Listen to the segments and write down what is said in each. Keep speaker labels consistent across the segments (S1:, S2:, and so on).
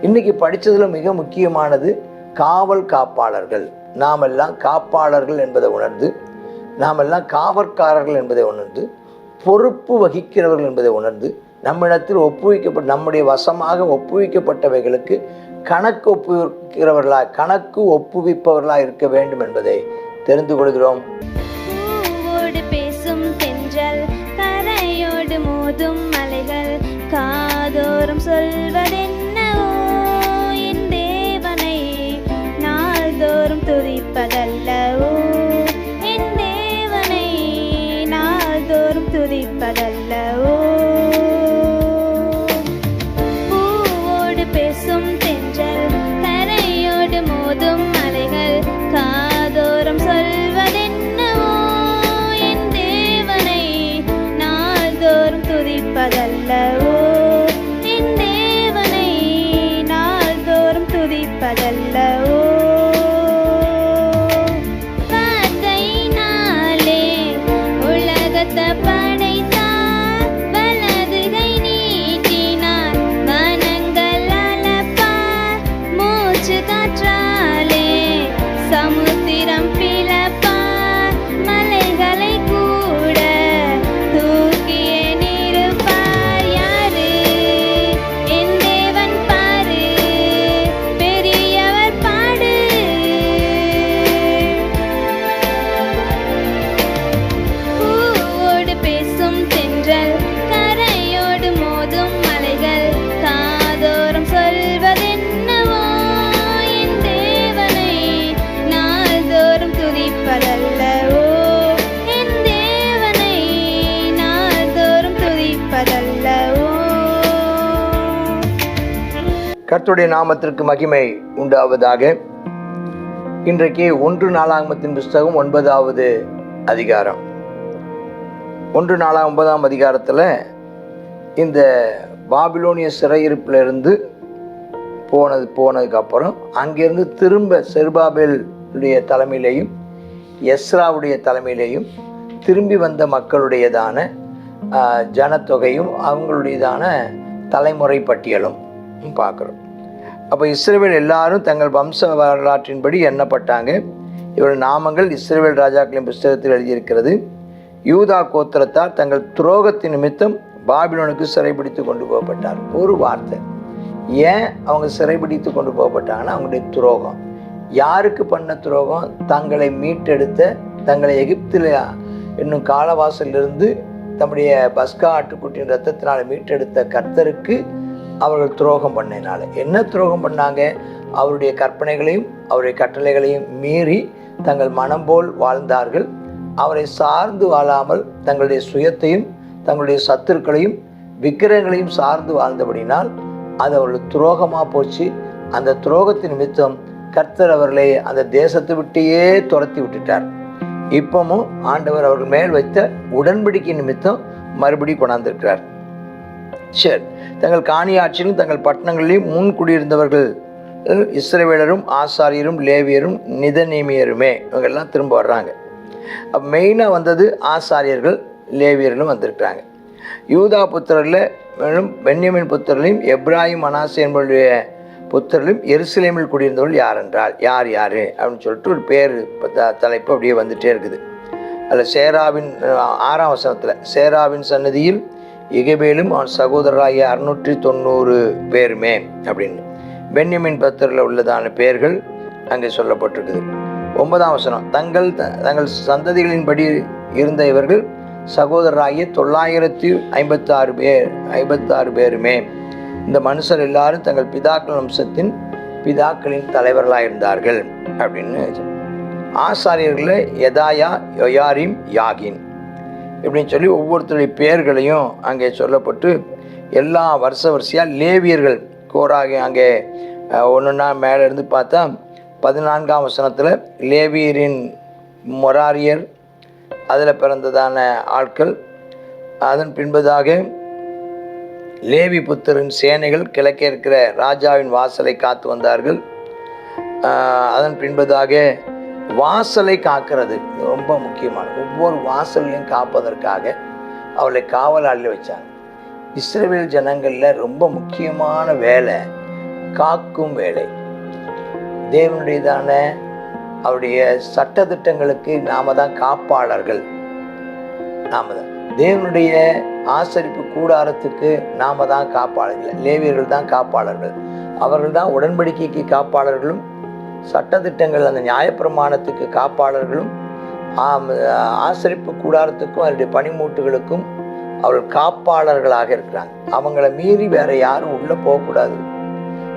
S1: இன்னைக்கு படித்ததில் மிக முக்கியமானது காவல் காப்பாளர்கள். நாமெல்லாம் காப்பாளர்கள் என்பதை உணர்ந்து, நாமெல்லாம் காவற்காரர்கள் என்பதை உணர்ந்து, பொறுப்பு வகிக்கிறவர்கள் என்பதை உணர்ந்து, நம்மிடத்தில் நம்முடைய வசமாக ஒப்புவிக்கப்பட்டவைகளுக்கு கணக்கு ஒப்புவிப்பவர்களாக இருக்க வேண்டும் என்பதை தெரிந்து கொள்கிறோம்.
S2: பேசும் தென்றல், கரையோடு மோதும் மலைகள், காதோறும் சொல்வதென்னவோ, என் தேவனை நாள்தோறும் துதிப்பதல்லவோ, என் தேவனை நாள்தோறும் துதிப்பதல்லவோ. பூவோடு பேசும் தென்றல், கரையோடு மோதும் மலைகள், காதோறும் சொல்வதென்னவோ, என் தேவனை நாள்தோறும் துதிப்பதல்லவோ, என் தேவனை நாள்தோறும் துதிப்பதல்லவோ. வார்த்தையினாலே உலகத்தை படைத்தார், வலதுகை நீட்டினார், வனங்கள் அளப்பார், மூச்சு காற்றாலே சமுத்திரம் பிளப்பார், மலைகளை கூட தூக்கியே நிறுப்பார். யாரு என் தேவன் பாரு, பெரியவர் பாடு. பூவோடு பேசும் தென்றல், கரையோடு மோதும் மலைகள், காதோறும் சொல்வதென்னவோ, என் தேவனை நாள்தோறும் துதிப்பதல்லவோ, என் தேவனை நாள்தோறும் துதிப்பதல்லவோ.
S1: கர்த்தருடைய நாமத்திற்கு மகிமை உண்டாவதாக. இன்றைக்கு 1 நாளாகமத்தின் புஸ்தகம் 9வது அதிகாரம். 1 நாளாகமம் 9ஆம் அதிகாரத்தில் இந்த பாபிலோனிய சிறையிருப்பிலிருந்து போனதுக்கு அப்புறம் அங்கிருந்து திரும்ப செருபாபேலுடைய தலைமையிலேயும் எஸ்ராவுடைய தலைமையிலேயும் திரும்பி வந்த மக்களுடையதான ஜனத்தொகையும் அவங்களுடையதான தலைமுறை பட்டியலும் பார்க்குறோம். அப்போ இஸ்ரவேல் எல்லாரும் தங்கள் வம்ச வரலாற்றின்படி எண்ணப்பட்டாங்க. இவர்கள் நாமங்கள் இஸ்ரவேல் ராஜாக்களின் புஸ்தகத்தில் எழுதியிருக்கிறது. யூதா கோத்திரத்தார் தங்கள் துரோகத்தின் நிமித்தம் பாபிலோனுக்கு சிறைபிடித்து கொண்டு போகப்பட்டார். ஒரு வார்த்தை, ஏன் அவங்க சிறைபிடித்து கொண்டு போகப்பட்டாங்கன்னா அவங்களுடைய துரோகம். யாருக்கு பண்ண துரோகம்? தங்களை மீட்டெடுத்த, தங்களை எகிப்தில் இன்னும் காலவாசலிருந்து தம்முடைய பஸ்கா ஆட்டுக்குட்டியின் ரத்தத்தினால் மீட்டெடுத்த கர்த்தருக்கு அவர்கள் துரோகம் பண்ணனால. என்ன துரோகம் பண்ணாங்க? அவருடைய கற்பனைகளையும் அவருடைய கட்டளைகளையும் மீறி தங்கள் மனம் போல் வாழ்ந்தார்கள். அவரை சார்ந்து வாழாமல் தங்களுடைய சுயத்தையும் தங்களுடைய சத்துருக்களையும் விக்கிரகங்களையும் சார்ந்து வாழ்ந்தபடினால் அது அவர்கள் துரோகமாக போச்சு. அந்த துரோகத்தின் நிமித்தம் கர்த்தர் அவர்களை அந்த தேசத்தை விட்டையே துரத்தி விட்டுட்டார். இப்பவும் ஆண்டவர் அவர்கள் மேல் வைத்த உடன்படிக்கை நிமித்தம் மறுபடி கொண்டாந்திருக்கிறார். சரி, தங்கள் காணியாட்சியிலும் தங்கள் பட்டணங்களிலும் முன் குடியிருந்தவர்கள் இஸ்ரவேலரும் ஆசாரியரும் லேவியரும் நிதநேமியருமே. இவங்கெல்லாம் திரும்ப வர்றாங்க. அப்போ மெயினாக வந்தது ஆசாரியர்கள், லேவியர்களும் வந்திருக்கிறாங்க. யூதா புத்திரரில் மேலும் பென்யமின் புத்திரர்களையும் எப்ராஹிம் மனாசே என்பவருடைய புத்திரர்களையும் எருசலேமில் குடியிருந்தவர்கள் யார் என்றால் யார் அப்படின்னு சொல்லிட்டு ஒரு பேர் தலைப்பு அப்படியே வந்துகிட்டே இருக்குது. அதில் சேராவின் 6ஆம் வசனத்தில் சேராவின் சன்னதியில் இகபேலும் அவன் சகோதரராகிய 690 பேருமே அப்படின்னு பென்யமின் பத்திரில் உள்ளதான பெயர்கள் அங்கே சொல்லப்பட்டிருக்குது. 9ஆம் வசனம், தங்கள் சந்ததிகளின்படி இருந்த இவர்கள் சகோதரராகிய 956 பேருமே. இந்த மனுஷர் எல்லாரும் தங்கள் பிதாக்கள் வம்சத்தின் பிதாக்களின் தலைவர்களாக இருந்தார்கள் அப்படின்னு. ஆசாரியர்களை யதாயா, யோயாரிம், யாகின் இப்படின்னு சொல்லி ஒவ்வொருத்தருடைய பெயர்களையும் அங்கே சொல்லப்பட்டு எல்லா வரிசையாக லேவியர்கள் கோராகி அங்கே ஒன்றுன்னா மேலே இருந்து பார்த்தா 14ஆம் வசனத்தில் லேவியரின் மொராரியர், அதில் பிறந்ததான ஆட்கள். அதன் பின்பதாக லேவி புத்தரின் சேனைகள் கிழக்கே இருக்கிற ராஜாவின் வாசலை காத்து வந்தார்கள். அதன் பின்பதாக வாசலை காக்கிறது ரொம்ப முக்கியமான, ஒவ்வொரு வாசலையும் காப்பதற்காக அவளை காவலாளில் வச்சாங்க. இஸ்ரவேல் ஜனங்களில் ரொம்ப முக்கியமான வேலை காக்கும் வேலை. தேவனுடையதான அவருடைய சட்டதிட்டங்களுக்கு நாம தான் காப்பாளர்கள். நாம தான் தேவனுடைய ஆசரிப்பு கூடாரத்துக்கு நாம தான் காப்பாளர்கள். லேவியர்கள் தான் காப்பாளர்கள். அவர்கள் தான் உடன்படிக்கைக்கு காப்பாளர்களும், சட்டதிட்டங்கள் அந்த நியாயப்பிரமாணத்துக்கு காப்பாளர்களும், ஆசரிப்பு கூடாரத்துக்கும் அவருடைய பனிமூட்டுகளுக்கும் அவர்கள் காப்பாளர்களாக இருக்கிறாங்க. அவங்கள மீறி வேற யாரும் உள்ளே போகக்கூடாது.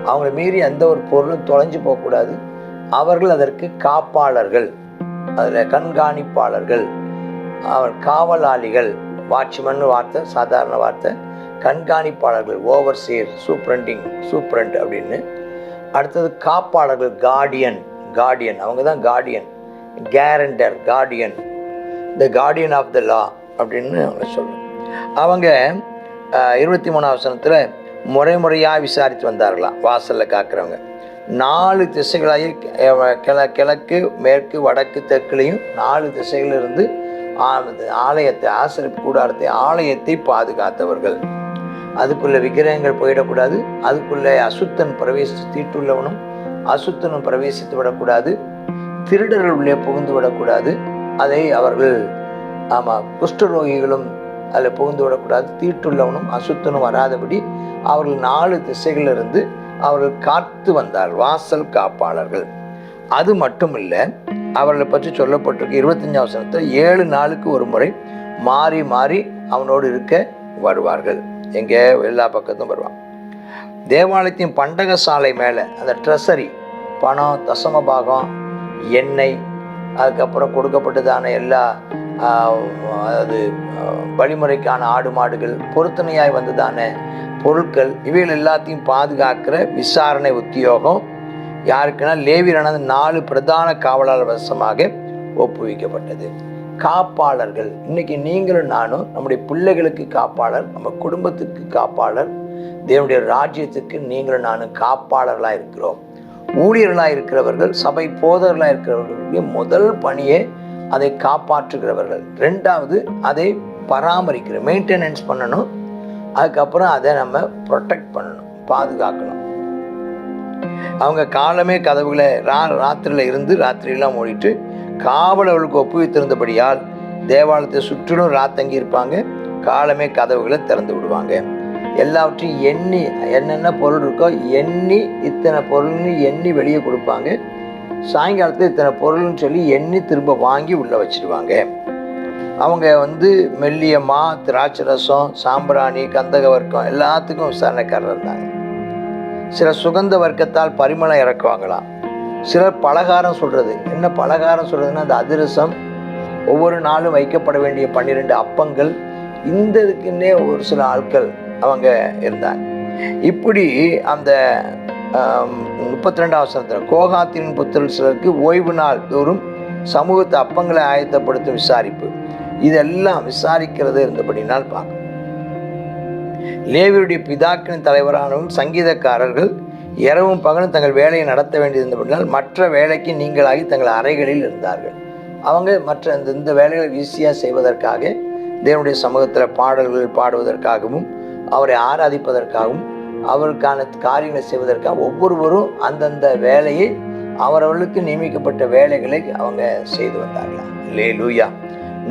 S1: அவங்கள மீறி எந்த ஒரு பொருளும் தொலைஞ்சு போகக்கூடாது. அவர்கள் அதற்கு காப்பாளர்கள், அதில் கண்காணிப்பாளர்கள், அவர் காவலாளிகள். வாட்ச்மன் வார்த்தை சாதாரண வார்த்தை, கண்காணிப்பாளர்கள், ஓவர்சியர், சூப்பரண்ட் அப்படின்னு. அடுத்தது காப்பாளர்கள், கார்டியன் அவங்க தான் guardian, guarantor, guardian, the guardian of the law அப்படின்னு அவங்க சொல்லுவோம். அவங்க 23ஆம் வசனத்தில் முறையாக விசாரித்து வந்தார்களாம். வாசலில் காக்கிறவங்க 4 திசைகளாகி கிழக்கு, மேற்கு, வடக்கு, தெற்குலையும் 4 திசைகளிலிருந்து ஆலயத்தை, ஆசரிப்பு கூடாரத்தை, ஆலயத்தை பாதுகாத்தவர்கள். அதுக்குள்ளே விக்கிரகங்கள் போயிடக்கூடாது. அதுக்குள்ளே அசுத்தன் தீட்டுள்ளவனும் அசுத்தனும் பிரவேசித்து விடக்கூடாது. திருடர்கள் உள்ளே புகுந்து விடக்கூடாது. அதை அவர்கள் குஷ்டரோகிகளும் அதில் புகுந்து விடக்கூடாது. தீட்டுள்ளவனும் அசுத்தனும் வராதபடி அவர்கள் 4 திசைகளிலிருந்து அவர்கள் காத்து வந்தார்கள். வாசல் காப்பாளர்கள். அது மட்டும் இல்லை, அவர்களை பற்றி சொல்லப்பட்டிருக்கு 25ஆம் வசனத்தில் 7 நாளுக்கு ஒரு முறை மாறி மாறி அவனோடு இருக்க வருவார்கள். எங்கே எல்லா பக்கத்தும் வருவாங்க. தேவாலயத்தின் பண்டக சாலை மேலே அந்த ட்ரெஸரி, பணம், தசம பாகம், எண்ணெய், அதுக்கப்புறம் கொடுக்கப்பட்டதான எல்லா அதாவது வழிமுறைக்கான ஆடு மாடுகள், பொருத்தனையாய் வந்ததான பொருட்கள், இவைகள் எல்லாத்தையும் பாதுகாக்கிற விசாரணை உத்தியோகம் யாருக்குன்னா லேவியரான 4 பிரதான காவலாளர் வசமாக ஒப்புவிக்கப்பட்டது. காப்பாளர்கள். இன்னைக்கு நீங்களும் நானும் நம்முடைய பிள்ளைகளுக்கு காப்பாளர், நம்ம குடும்பத்துக்கு காப்பாளர், தேவனுடைய ராஜ்யத்துக்கு நீங்களும் நானும் காப்பாளர்களாக இருக்கிறோம். ஊழியர்களாக இருக்கிறவர்கள், சபை போதகர்களாக இருக்கிறவர்களுடைய முதல் பணியே அதை காப்பாற்றுகிறவர்கள். 2வது அதை பராமரிக்கிற, மெயின்டெனன்ஸ் பண்ணணும். அதுக்கப்புறம் அதை நம்ம ப்ரொடெக்ட் பண்ணணும், பாதுகாக்கணும். அவங்க காலமே கதவுகளை ராத்திரியில் இருந்து ராத்திரியெல்லாம் மூடிட்டு காவலர்களுக்கு ஒப்புவித்திருந்தபடியால் தேவாலயத்தை சுற்றிலும் ராத்தங்கி இருப்பாங்க. காலமே கதவுகளை திறந்து விடுவாங்க. எல்லாவற்றையும் எண்ணி, என்னென்ன பொருள் இருக்கோ எண்ணி, இத்தனை பொருள்னு எண்ணி வெளியே கொடுப்பாங்க. சாயங்காலத்தில் இத்தனை பொருள்னு சொல்லி எண்ணி திரும்ப வாங்கி உள்ளே வச்சிடுவாங்க. அவங்க மெல்லிய திராட்சை ரசம், சாம்பிராணி, கந்தக வர்க்கம் எல்லாத்துக்கும் விசாரணைக்காரர் இருந்தாங்க. சிலர் சுகந்த வர்க்கத்தால் பரிமளம் இறக்குவாங்களாம். சிலர் பலகாரம் சொல்கிறது. என்ன பலகாரம் சொல்கிறதுன்னா அந்த அதிரசம், ஒவ்வொரு நாளும் வைக்கப்பட வேண்டிய 12 அப்பங்கள், இந்த இதுக்குன்னே ஒரு சில ஆட்கள் அவங்க இருந்தாங்க. இப்படி அந்த 32ஆம் வசனத்தில் கோகாத்தின் புத்திரர் சிலருக்கு ஓய்வு நாள் தோறும் சமூகத்தை அப்பங்களை ஆயத்தப்படுத்தும் விசாரிப்பு, இதெல்லாம் விசாரிக்கிறது இருந்தபடினால் பார்க்கணும். லேவியருடைய பிதாக்களின் தலைவரானவும் சங்கீதக்காரர்கள் இரவும் பகலும் தங்கள் வேலையை நடத்த வேண்டியிருந்தபடினால் மற்ற வேலைக்கு நீங்களாகி தங்கள் அறைகளில் இருந்தார்கள். அவங்க மற்ற இந்த வேலைகளை ஈஸியாக செய்வதற்காக, தேவனுடைய சமூகத்தில் பாடல்கள் பாடுவதற்காகவும், அவரை ஆராதிப்பதற்காகவும், அவருக்கான காரியங்களை செய்வதற்காக ஒவ்வொருவரும் அந்தந்த வேலையை, அவரவர்களுக்கு நியமிக்கப்பட்ட வேலைகளை அவங்க செய்து வந்தார்களாம். அல்லேலூயா.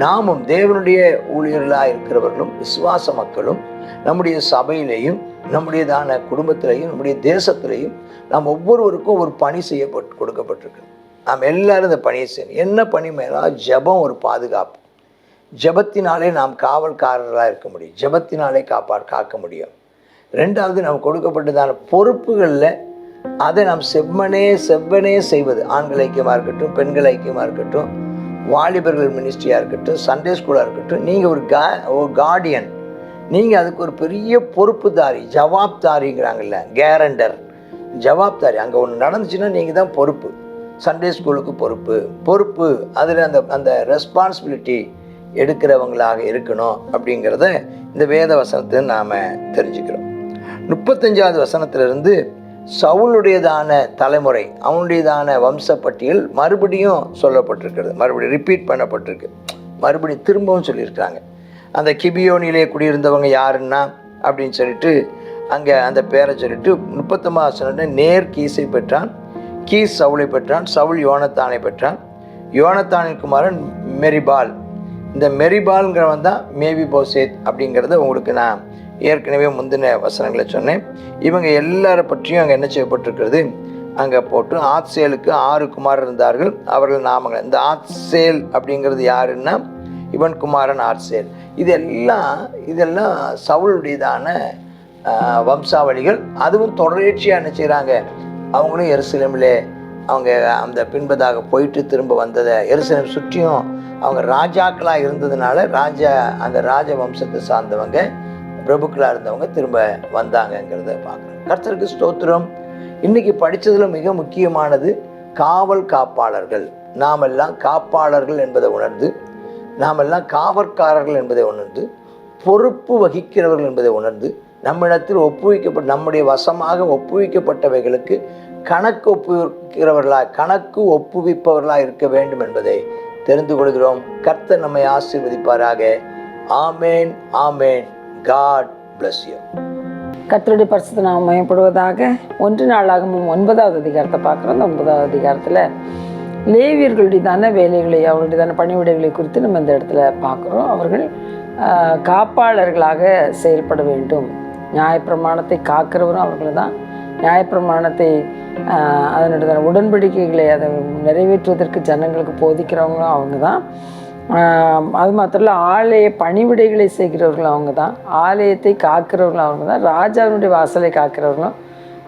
S1: நாமும் தேவனுடைய ஊழியர்களாக இருக்கிறவர்களும் விசுவாச மக்களும் நம்முடைய சபையிலையும், நம்முடையதான குடும்பத்திலையும், நம்முடைய தேசத்திலையும் நாம் ஒவ்வொருவருக்கும் ஒரு பணி கொடுக்கப்பட்டிருக்கு. நாம் எல்லாரும் இந்த பணியை செய்யணும். என்ன பணி மேலே? ஜெபம் ஒரு பாதுகாப்பு. ஜெபத்தினாலே நாம் காவல்காரர்களாக இருக்க முடியும். ஜெபத்தினாலே காக்க முடியும். 2வது, நாம் கொடுக்கப்பட்டதான பொறுப்புகளில் அதை நாம் செவ்வனே செய்வது. ஆண்கள் ஐக்கியமாக இருக்கட்டும், பெண்கள் ஐக்கியமாக இருக்கட்டும், வாலிபர்கள் மினிஸ்ட்ரியாக இருக்கட்டும், சண்டே ஸ்கூலாக இருக்கட்டும், நீங்கள் ஒரு கார்டியன், நீங்கள் அதுக்கு ஒரு பெரிய பொறுப்புதாரி, ஜவாப்தாரிங்கிறாங்கல்ல, கேரண்டர், ஜவாப்தாரி. அங்கே ஒன்று நடந்துச்சுன்னா நீங்கள் தான் பொறுப்பு. சண்டே ஸ்கூலுக்கு பொறுப்பு அதில் அந்த ரெஸ்பான்சிபிலிட்டி எடுக்கிறவங்களாக இருக்கணும் அப்படிங்கிறத இந்த வேத வசனத்தை நாம் தெரிஞ்சுக்கிறோம். 35ஆவது வசனத்திலிருந்து சவுளுடையதான தலைமுறை, அவனுடையதான வம்சப்பட்டியல் மறுபடியும் சொல்லப்பட்டிருக்கிறது. மறுபடியும் ரிப்பீட் பண்ணப்பட்டிருக்கு. மறுபடியும் திரும்பவும் சொல்லியிருக்காங்க. அந்த கிபியோனிலே குடியிருந்தவங்க யாருன்னா அப்படின்னு சொல்லிட்டு அங்கே அந்த பேரை சொல்லிட்டு 39 நேர் கீஸை பெற்றான், கீஸ் சவுலை பெற்றான், சவுல் யோனத்தானை பெற்றான், யோனத்தானின் குமாரன் மெரிபால். இந்த மெரிபால்ங்கிறவன் தான் மேவி போசேத் அப்படிங்கிறத உங்களுக்கு நான் ஏற்கனவே முந்தின வசனங்களை சொன்னேன். இவங்க எல்லாரை பற்றியும் அங்கே என்ன செய்யப்பட்டிருக்கிறது அங்கே போட்டு, ஆத்சேலுக்கு 6 குமாரர் இருந்தார்கள், அவர்கள் நாமங்கள். இந்த ஆத்சேல் அப்படிங்கிறது யாருன்னா இவன் குமாரன் ஆத்சேல். இதெல்லாம் சவுளுடையதான வம்சாவளிகள். அதுவும் தொடர்ச்சியாக என்ன செய்கிறாங்க, அவங்களும் எருசலேமில் அவங்க அந்த பின்பதாக போயிட்டு திரும்ப வந்ததை, எருசலேம் சுற்றியும் அவங்க ராஜாக்களாக இருந்ததுனால அந்த ராஜ வம்சத்தை சார்ந்தவங்க, பிரபுக்களாக இருந்தவங்க திரும்ப வந்தாங்கங்கிறத பார்க்குறோம். கர்த்தருக்கு ஸ்தோத்திரம். இன்றைக்கி படித்ததில் மிக முக்கியமானது காவல் காப்பாளர்கள். நாமெல்லாம் காப்பாளர்கள் என்பதை உணர்ந்து, நாமெல்லாம் காவற்காரர்கள் என்பதை உணர்ந்து, பொறுப்பு வகிக்கிறவர்கள் என்பதை உணர்ந்து, நம்மிடத்தில் நம்முடைய வசமாக ஒப்புவிக்கப்பட்டவைகளுக்கு கணக்கு ஒப்புவிப்பவர்களாக இருக்க வேண்டும் என்பதை தெரிந்து கொள்கிறோம். கர்த்தர் நம்மை ஆசீர்வதிப்பாராக. ஆமேன், ஆமேன். God bless you.
S3: கர்த்தருடைய பரிசுத்த நாமம் மகிமைப்படுவதாக. 1 நாளாகமம் 9வது அதிகாரத்தை பார்க்குறோம். அந்த 9வது அதிகாரத்தில் லேவியர்களுடையதான வேலைகளை, அவர்களுடையதான பணிவிடைகளை குறித்து நம்ம இந்த இடத்துல பார்க்குறோம். அவர்கள் காப்பாளர்களாக செயல்பட வேண்டும். நியாயப்பிரமாணத்தை காக்கிறவரும் அவர்கள் தான். நியாயப்பிரமாணத்தை அதனுடைய உடன்படிக்கைகளை அதை நிறைவேற்றுவதற்கு ஜனங்களுக்கு போதிக்கிறவங்களும் அவங்க தான். அது மாத்திரம் இல்லை, ஆலய பணிவிடைகளை செய்கிறவர்களும் அவங்க தான். ஆலயத்தை காக்கிறவர்களும் அவங்க தான். ராஜாவினுடைய வாசலை காக்கிறவர்களும்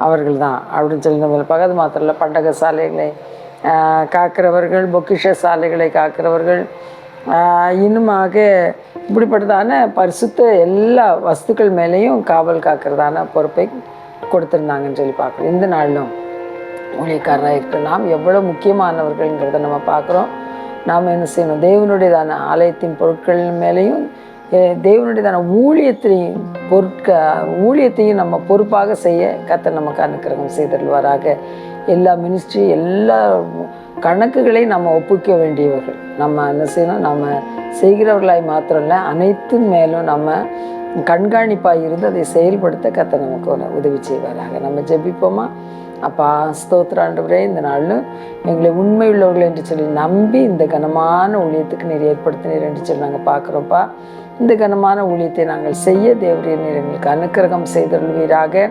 S3: அவர்கள் தான் அப்படின்னு சொல்லி நம்ம பார்க்க. அது மாத்திரம் இல்லை, பண்டக சாலைகளை காக்கிறவர்கள், பொக்கிஷ சாலைகளை காக்கிறவர்கள், இன்னுமாக இப்படிப்பட்டதான பரிசுத்த எல்லா வஸ்துக்கள் மேலேயும் காவல் காக்கிறதான பொறுப்பை கொடுத்துருந்தாங்கன்னு சொல்லி பார்க்குறோம். இந்த நாளிலும் ஊழியக்காரராக இருக்கிற நாம் எவ்வளோ முக்கியமானவர்கள்ங்கிறத நம்ம பார்க்குறோம். நாம் என்ன செய்யணும், தேவனுடையதான ஆலயத்தின் பொருட்கள் மேலேயும் தேவனுடையதான ஊழியத்தையும் நம்ம பொறுப்பாக செய்ய கர்த்தர் நமக்கு அனுக்கிரகம் செய்தருள்வாராக. எல்லா மினிஸ்ட்ரி, எல்லா கணக்குகளையும் நம்ம ஒப்புக்க வேண்டியவர்கள். நம்ம என்ன செய்யணும், நம்ம செய்கிறவர்களாய் மாத்திரம் இல்லை, அனைத்து மேலும் நம்ம கண்காணிப்பாக இருந்து அதை செயல்படுத்த கர்த்தர் நமக்கு உதவி செய்வாராக. நம்ம ஜெபிப்போமா? அப்பா, ஸ்தோத்திர ஆண்டவரே, இந்த நாளில் எங்களை உண்மை உள்ளவர்கள் என்று சொல்லி நம்பி இந்த கனமான ஊழியத்துக்கு நீர் ஏற்படுத்தினீர் என்று சொல்லி நாங்கள் பார்க்குறோம்ப்பா. இந்த கனமான ஊழியத்தை நாங்கள் செய்ய தேவரே நீர் எங்களுக்கு அனுக்கிரகம் செய்தருள்வீராக.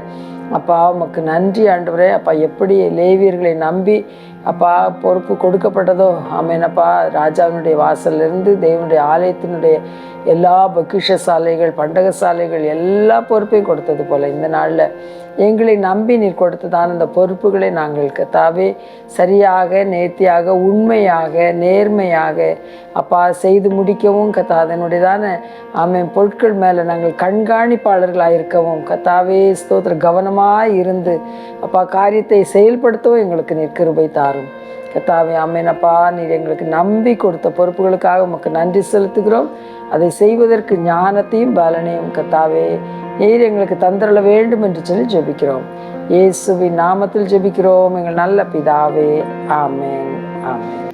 S3: அப்பா, உமக்கு நன்றி ஆண்டவரே. அப்பா, எப்படி லேவியர்களை நம்பி அப்பா பொறுப்பு கொடுக்கப்பட்டதோ, ஆமேனப்பா, ராஜாவினுடைய வாசலிருந்து தேவனுடைய ஆலயத்தினுடைய எல்லா பொக்கிஷ சாலைகள், பண்டக சாலைகள் எல்லா பொறுப்பையும் கொடுத்தது போல் இந்த நாளில் எங்களை நம்பி நீர் கொடுத்ததான இந்த பொறுப்புகளை நாங்கள் கர்த்தாவே சரியாக, நேர்த்தியாக, உண்மையாக, நேர்மையாக அப்பா செய்து முடிக்கவும் கர்த்தா, அதனுடையதான பொருட்கள் மேலே நாங்கள் கண்காணிப்பாளர்களாக இருக்கவும் கர்த்தாவே ஸ்தோத்திர கவனமாக இருந்து அப்பா காரியத்தை செயல்படுத்தவும் எங்களுக்கு நீர் கிருபை தாரும் கர்த்தாவே. ஆமேனப்பா, நீர் எங்களுக்கு நம்பி கொடுத்த பொறுப்புகளுக்காக உமக்கு நன்றி செலுத்துகிறோம். அதை செய்வதற்கு ஞானத்தையும் பலனையும் கர்த்தாவே நீர் எங்களுக்கு தந்திரல வேண்டும் என்று சொல்லி ஜெபிக்கிறோம். இயேசுவின் நாமத்தில் ஜெபிக்கிறோம் எங்கள் நல்ல பிதாவே. ஆமேன், ஆமேன்.